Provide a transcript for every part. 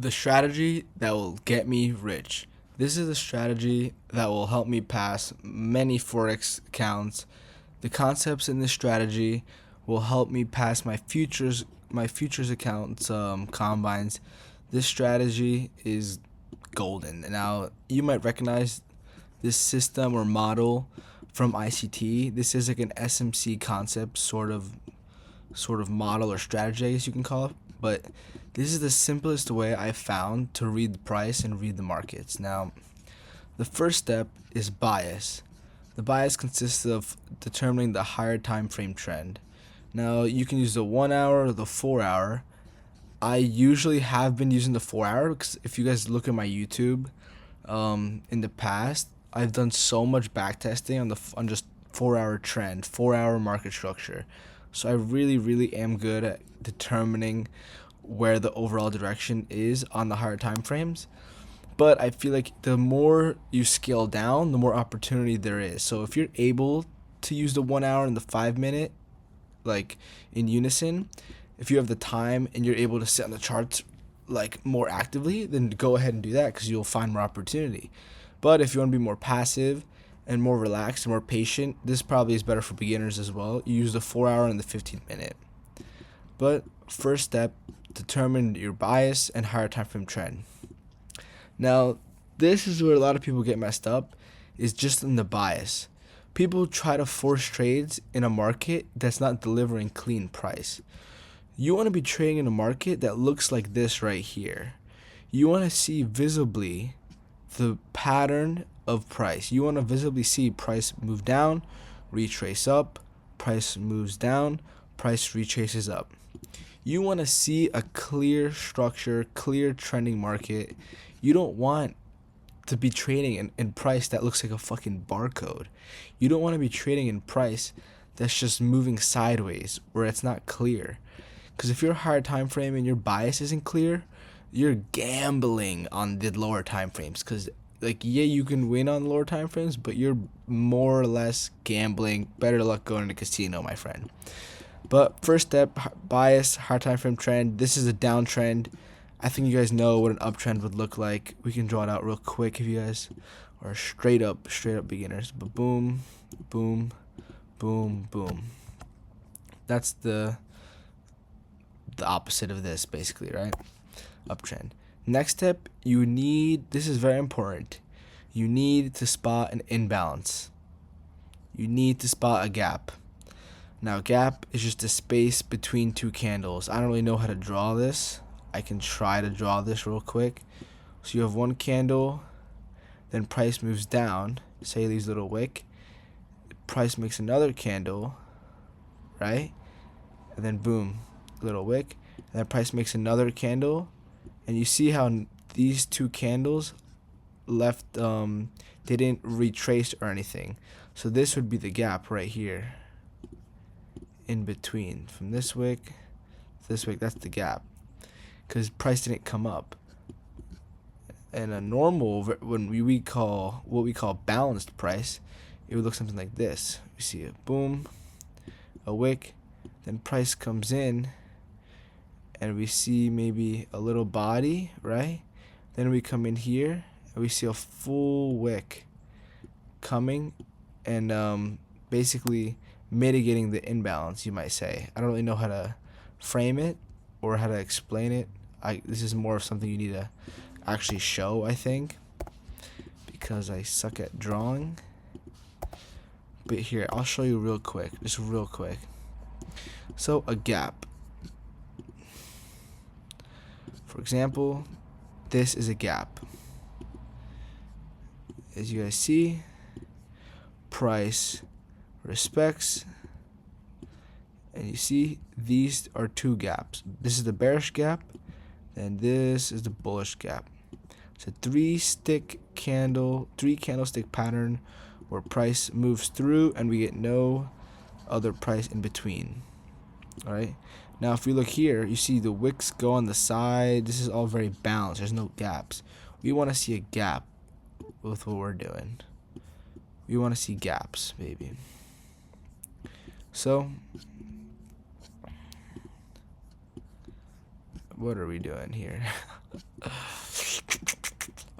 The strategy that will get me rich. This is a strategy that will help me pass many Forex accounts. The concepts in this strategy will help me pass my futures accounts combines. This strategy is golden. Now, you might recognize this system or model from ICT. This is like an SMC concept sort of model or strategy, I guess you can call it. But this is the simplest way I've found to read the price and read the markets. Now, the first step is bias. The bias consists of determining the higher time frame trend. Now, you can use the 1 hour or the 4 hour. I usually have been using the 4 hour because if you guys look at my YouTube, in the past, I've done so much backtesting on just 4 hour trend, 4 hour market structure. So I really, really am good at determining where the overall direction is on the higher time frames. But I feel like the more you scale down, the more opportunity there is. So if you're able to use the 1 hour and the 5 minute, like in unison, if you have the time and you're able to sit on the charts like more actively, then go ahead and do that because you'll find more opportunity. But if you want to be more passive and more relaxed and more patient, this probably is better for beginners as well. You use the 4 hour and the 15 minute. But first step, determine your bias and higher time frame trend. Now, this is where a lot of people get messed up, is just in the bias. People try to force trades in a market that's not delivering clean price. You want to be trading in a market that looks like this right here. You want to see visibly the pattern of price. You want to visibly see price move down, retrace up, price moves down, price retraces up. You want to see a clear structure, clear trending market. You don't want to be trading in price that looks like a fucking barcode. You don't want to be trading in price that's just moving sideways where it's not clear. Because if your higher time frame and your bias isn't clear, you're gambling on the lower time frames. Because like, yeah, you can win on lower time frames, but you're more or less gambling. Better luck going to casino, my friend. But first step, bias, higher time frame trend. This is a downtrend. I think you guys know what an uptrend would look like. We can draw it out real quick if you guys are straight up beginners. But boom, boom, boom, boom. That's the opposite of this, basically, right? Uptrend. Next step, this is very important. You need to spot an imbalance. You need to spot a gap. Now, gap is just a space between two candles. I don't really know how to draw this. I can try to draw this real quick. So you have one candle, then price moves down, say leaves a little wick. Price makes another candle, right? And then boom, little wick. And then price makes another candle. And you see how these two candles left, they didn't retrace or anything. So this would be the gap right here in between. From this wick to this wick, that's the gap. Because price didn't come up. And a normal, when we call what we call balanced price, it would look something like this. We see a boom, a wick, then price comes in, and we see maybe a little body, right? Then we come in here, and we see a full wick coming, and basically mitigating the imbalance, you might say. I don't really know how to frame it or how to explain it. This is more of something you need to actually show, I think, because I suck at drawing. But here, I'll show you real quick, just real quick. So a gap. For example, this is a gap. As you guys see, price respects, and you see these are two gaps. This is the bearish gap, and this is the bullish gap. It's a three candlestick pattern where price moves through and we get no other price in between. All right. Now, if we look here, you see the wicks go on the side. This is all very balanced. There's no gaps. We want to see a gap with what we're doing. We want to see gaps, baby. So what are we doing here?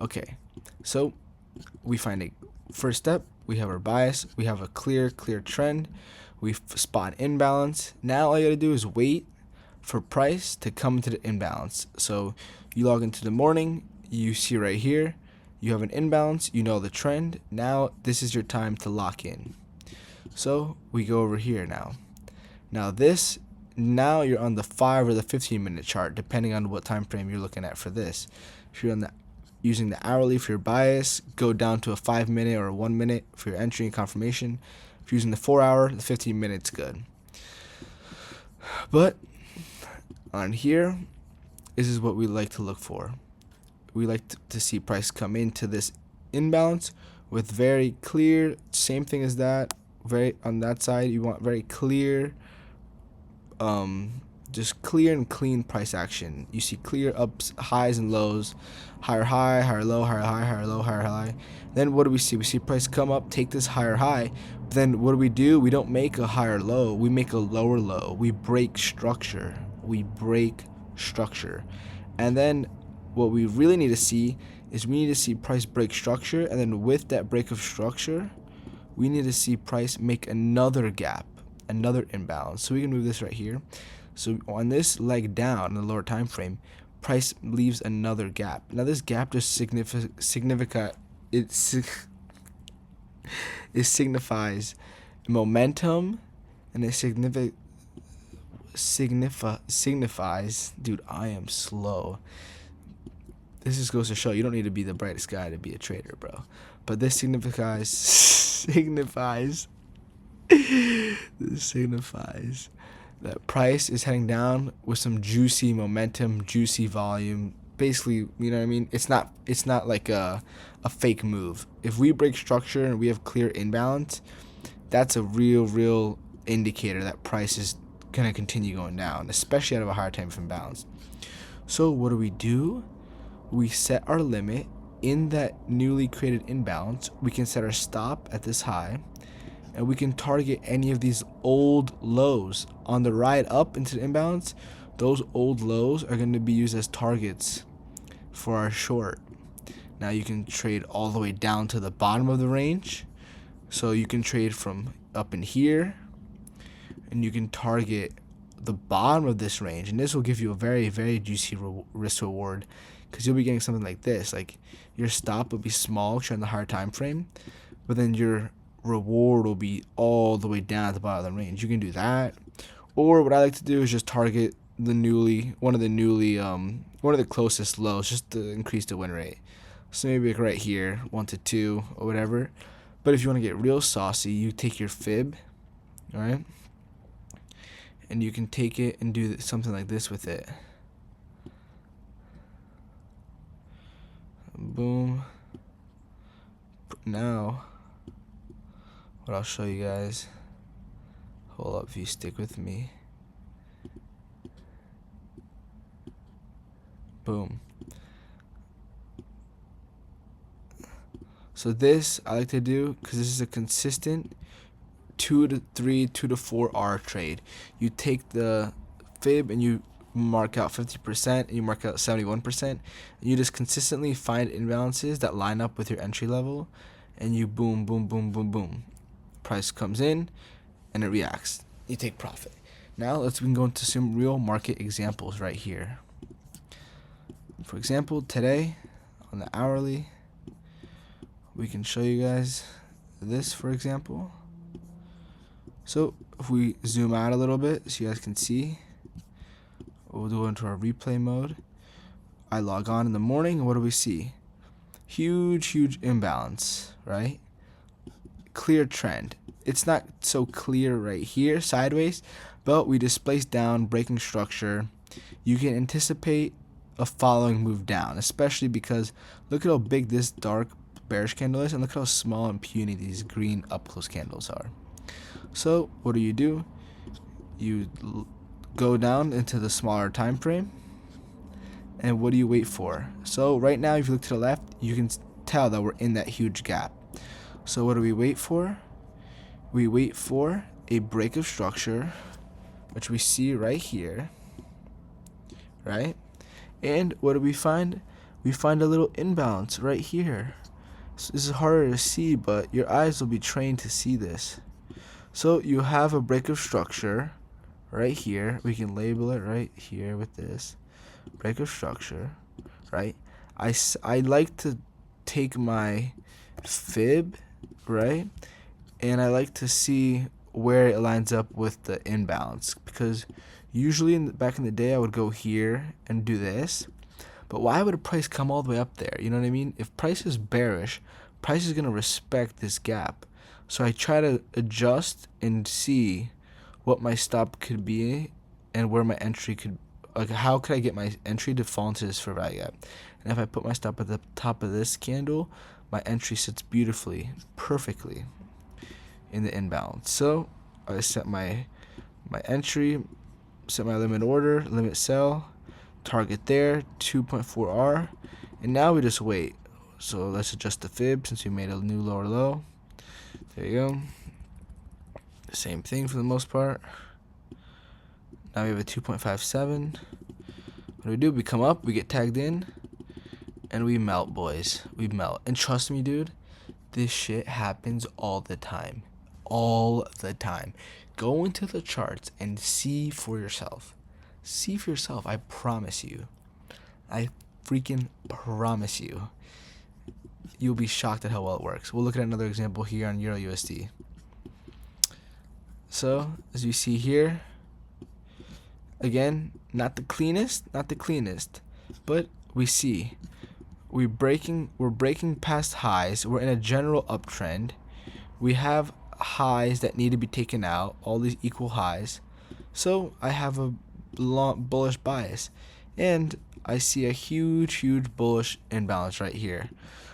Okay, so we find a first step. We have our bias. We have a clear trend. We spot imbalance. Now all you gotta do is wait for price to come into the imbalance. So you log into the morning. You see right here, you have an imbalance. You know the trend. Now this is your time to lock in. So we go over here now. Now you're on the 5 or the 15-minute chart, depending on what time frame you're looking at for this. If you're using the hourly for your bias, go down to a 5-minute or a 1-minute for your entry and confirmation. If you're using the 4-hour, the 15 minutes good. But on here, this is what we like to look for. We like to see price come into this imbalance with very clear, same thing as that. Very on that side, you want very clear, just clear and clean price action. You see clear ups, highs and lows, higher high, higher low, higher high, higher low, higher high. Then what do we see? We see price come up, take this higher high. Then what do? We don't make a higher low. We make a lower low. We break structure. And then what we really need to see is we need to see price break structure. And then with that break of structure, we need to see price make another gap, another imbalance. So we can move this right here. So on this leg down in the lower time frame, price leaves another gap. Now this gap just signifies momentum, and it signifies, dude, I am slow. This just goes to show you don't need to be the brightest guy to be a trader, bro. But this signifies that price is heading down with some juicy momentum, juicy volume. Basically, you know what I mean? It's not like a fake move. If we break structure and we have clear imbalance, that's a real indicator that price is gonna continue going down, especially out of a higher time frame balance. So what do? We set our limit in that newly created imbalance. We can set our stop at this high, and we can target any of these old lows on the ride up into the imbalance. Those old lows are going to be used as targets for our short. Now you can trade all the way down to the bottom of the range. So you can trade from up in here, and you can target the bottom of this range, and this will give you a very juicy risk reward, because you'll be getting something like this. Like your stop will be small on the higher time frame, but then your reward will be all the way down at the bottom of the range. You can do that, or what I like to do is just target one of the closest lows, just to increase the win rate. So maybe like right here, 1 to 2 or whatever. But if you want to get real saucy, you take your fib, all right, and you can take it and do something like this with it. Boom. Now what I'll show you guys, hold up if you stick with me. Boom. So this I like to do because this is a consistent 2 to 3, 2 to 4 hour trade. You take the fib and you mark out 50% and you mark out 71%, and you just consistently find imbalances that line up with your entry level, and you boom. Price comes in and it reacts. You take profit. Now we can go into some real market examples right here. For example, today on the hourly, we can show you guys this, for example. So if we zoom out a little bit so you guys can see, we'll go into our replay mode. I log on in the morning, and what do we see? Huge imbalance, right? Clear trend. It's not so clear right here, sideways, but we displaced down, breaking structure. You can anticipate a following move down, especially because look at how big this dark bearish candle is, and look how small and puny these green up close candles are. So what do? You go down into the smaller time frame, and what do you wait for? So right now, if you look to the left, you can tell that we're in that huge gap. So what do we wait for? We wait for a break of structure, which we see right here, right? And what do we find? We find a little imbalance right here. So this is harder to see, but your eyes will be trained to see this. So you have a break of structure right here. We can label it right here with this break of structure, right? I like to take my fib, right? And I like to see where it lines up with the imbalance, because usually back in the day I would go here and do this. But why would a price come all the way up there? You know what I mean? If price is bearish, price is going to respect this gap. So I try to adjust and see what my stop could be and where my entry could, like how could I get my entry to fall into this fair value gap. And if I put my stop at the top of this candle, my entry sits beautifully, perfectly in the imbalance. So I set my entry, set my limit order, limit sell, target there, 2.4R, and now we just wait. So let's adjust the fib since we made a new lower low. There you go. Same thing for the most part. Now we have a 2.57. What do? We come up, we get tagged in, and we melt, boys. We melt. And trust me, dude, this shit happens all the time. All the time. Go into the charts and see for yourself. See for yourself. I promise you. I freaking promise you. You'll be shocked at how well it works. We'll look at another example here on Euro USD. So, as you see here, again, not the cleanest, but we see we're breaking past highs. We're in a general uptrend. We have highs that need to be taken out, all these equal highs. So I have a bullish bias, and I see a huge bullish imbalance right here.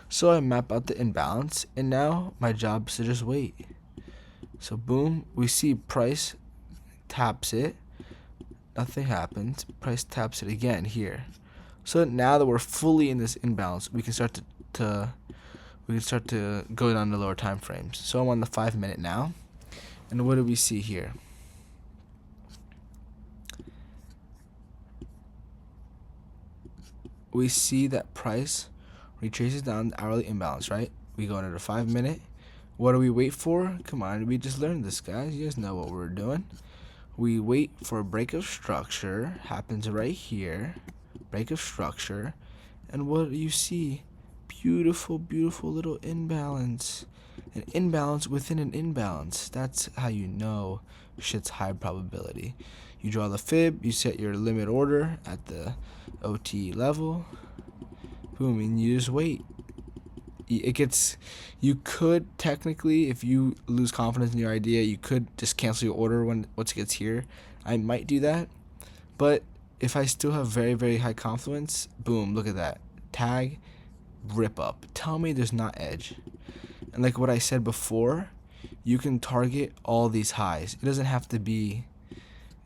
So I map out the imbalance, and now my job is to just wait. So boom, we see price taps it, nothing happens. Price taps it again here. So now that we're fully in this imbalance, we can start to go down to lower time frames. So I'm on the 5 minute now, and what do we see here? We see that price retraces down the hourly imbalance, right? We go into the 5 minute. What do we wait for? Come on, we just learned this, guys. You guys know what we're doing. We wait for a break of structure. Happens right here. Break of structure. And what do you see? Beautiful little imbalance. An imbalance within an imbalance. That's how you know shit's high probability. You draw the fib, you set your limit order at the OT level. Boom, and you just wait. You could technically, if you lose confidence in your idea, you could just cancel your order once it gets here. I might do that, but if I still have very high confidence, boom, look at that. Tag, rip up. Tell me there's not edge. And like what I said before, you can target all these highs. It doesn't have to be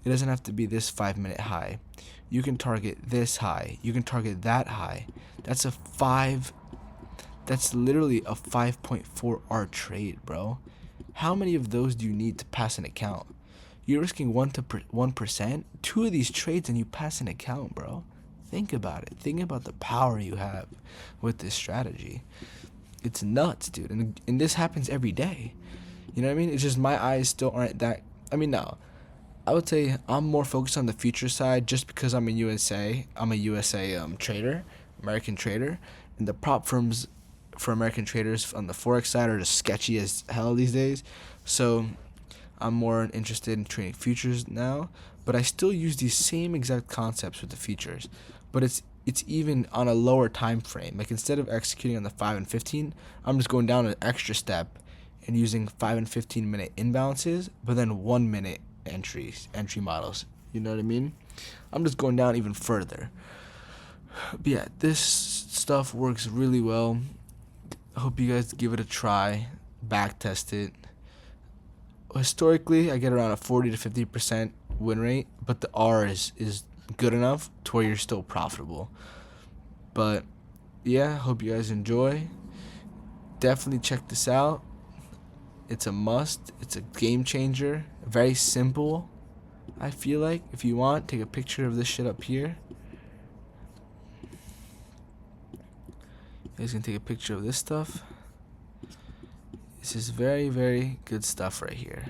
this 5 minute high. You can target this high. You can target that high. That's literally a 5.4R trade, bro. How many of those do you need to pass an account? You're risking 1%. 2 of these trades and you pass an account, bro. Think about it. Think about the power you have with this strategy. It's nuts, dude. And this happens every day. You know what I mean? It's just my eyes still aren't that. I mean, no. I would say I'm more focused on the future side just because I'm a USA trader, American trader, and the prop firms for American traders on the Forex side are just sketchy as hell these days. So I'm more interested in trading futures now, but I still use these same exact concepts with the futures, but it's even on a lower time frame. Like instead of executing on the 5 and 15, I'm just going down an extra step and using 5 and 15 minute imbalances, but then 1 minute entry models. You know what I mean? I'm just going down even further. But yeah, this stuff works really well. I hope you guys give it a try, back test it. Historically, I get around a 40 to 50% win rate, but the R is good enough to where you're still profitable. But yeah, hope you guys enjoy. Definitely check this out. It's a must. It's a game changer. Very simple, I feel like. If you want, take a picture of this shit up here. He's gonna take a picture of this stuff. This is very, very good stuff right here.